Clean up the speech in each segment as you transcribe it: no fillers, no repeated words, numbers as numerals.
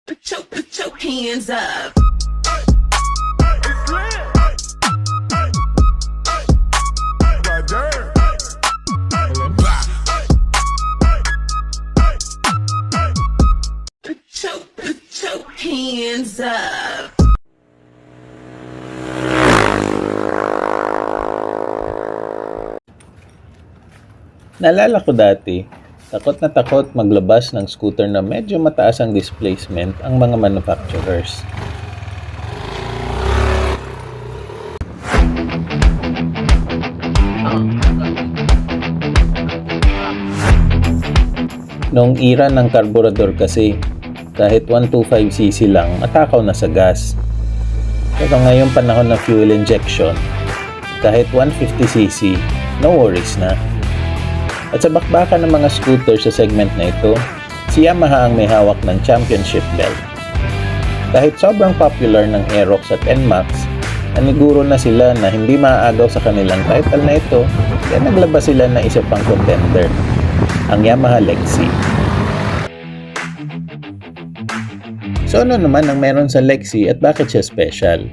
Put your hands up. Put your hands up. Naalala ko dati, takot na takot maglabas ng scooter na medyo mataas ang displacement ang mga manufacturers. Noong era ng karburador kasi, kahit 125cc lang, matakaw na sa gas. Pero ngayong panahon ng fuel injection, kahit 150cc, no worries na. At sa bakbakan ng mga scooter sa segment na ito, si Yamaha ang may hawak ng championship belt. Kahit sobrang popular ng Aerox at NMAX, naniguro na sila na hindi maaagaw sa kanilang title na ito, kaya naglabas sila na isa pang contender, ang Yamaha Lexi. So ano naman ang meron sa Lexi at bakit siya special?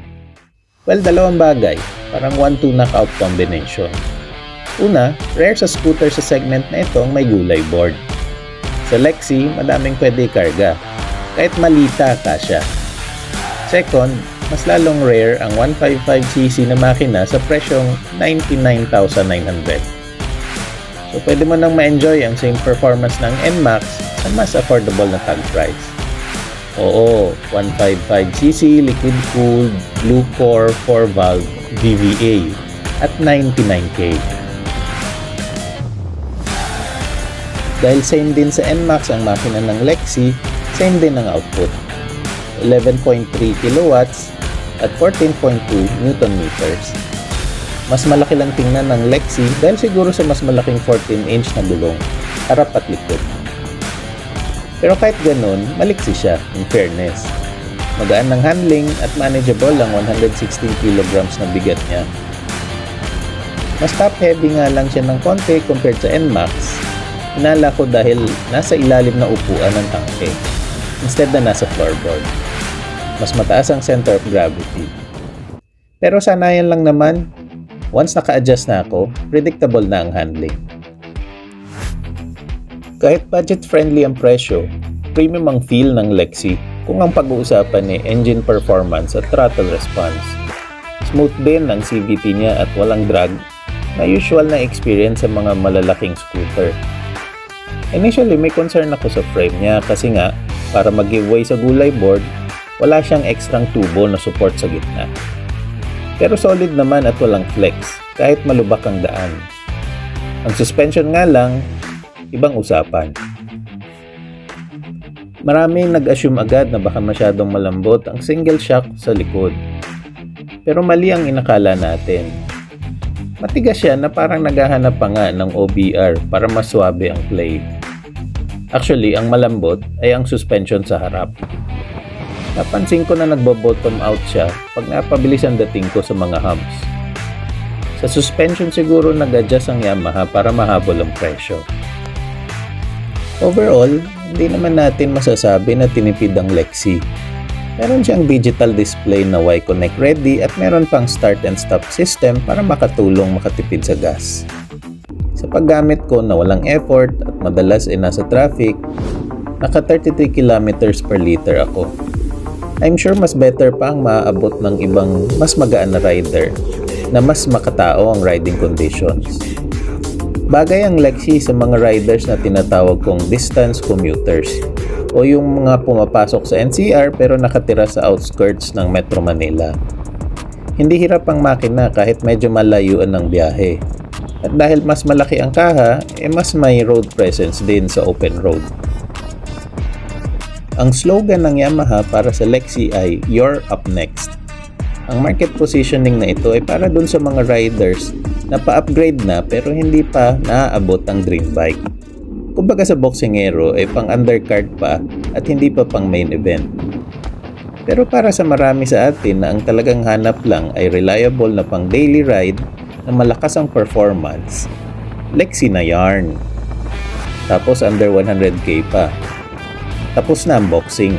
Well, dalawang bagay, parang 1-2 knockout combination. Una, rare sa scooter sa segment na ito ang may gulay board. Sa Lexi, madaming pwede ikarga. Kahit malita, kasya. Second, mas lalong rare ang 155cc na makina sa presyong 99,900. So pwede mo nang ma-enjoy ang same performance ng NMAX sa mas affordable na tag price. Oo, 155cc, liquid-cooled, blue core, 4-valve, VVA at 99K. Dahil same din sa NMAX ang makina ng Lexi, same din ang output. 11.3 kilowatts at 14.2 Newton meters. Mas malaki lang tingnan ng Lexi dahil siguro sa mas malaking 14-inch na gulong, harap at likod. Pero kahit ganun, maliksi siya, in fairness. Magaan ng handling at manageable ang 116 kilograms na bigat niya. Mas top-heavy nga lang siya ng konti compared sa NMAX. Hinala ko dahil nasa ilalim na upuan ng tangke instead na nasa floorboard. Mas mataas ang center of gravity. Pero sanayan lang naman, once naka-adjust na ako, predictable na ang handling. Kahit budget-friendly ang presyo, premium ang feel ng Lexi kung ang pag-uusapan ni engine performance at throttle response. Smooth din ang CVT niya at walang drag na usual na experience sa mga malalaking scooter. Initially, may concern ako sa frame niya kasi nga, para mag-giveaway sa gulay board, wala siyang ekstrang tubo na support sa gitna. Pero solid naman at walang flex, kahit malubak ang daan. Ang suspension nga lang, ibang usapan. Maraming nag-assume agad na baka masyadong malambot ang single shock sa likod. Pero mali ang inakala natin. Matigas siya na parang naghahanap pa nga ng OBR para mas swabe ang play. Actually, ang malambot ay ang suspension sa harap. Napansin ko na nagbo-bottom out siya pag napabilis ang dating ko sa mga humps. Sa suspension siguro nag-adjust ang Yamaha para mahabol ang presyo. Overall, hindi naman natin masasabi na tinipid ang Lexi. Meron siyang digital display na Y-Connect ready at meron pang start and stop system para makatulong makatipid sa gas. Sa paggamit ko na walang effort at madalas ay nasa traffic, naka 33 kilometers per liter ako. I'm sure mas better pa ang maaabot ng ibang mas magaan na rider na mas makatao ang riding conditions. Bagay ang Lexi sa mga riders na tinatawag kong distance commuters o yung mga pumapasok sa NCR pero nakatira sa outskirts ng Metro Manila. Hindi hirap ang makina kahit medyo malayuan ng biyahe. At dahil mas malaki ang kaha, mas may road presence din sa open road. Ang slogan ng Yamaha para sa Lexi ay "You're up next". Ang market positioning na ito ay para dun sa mga riders na pa-upgrade na pero hindi pa naaabot ang dream bike. Kumbaga sa boxingero ay pang undercard pa at hindi pa pang main event. Pero para sa marami sa atin na ang talagang hanap lang ay reliable na pang daily ride na malakas ang performance, Lexi na yarn. Tapos under 100k pa. Tapos na ang boxing.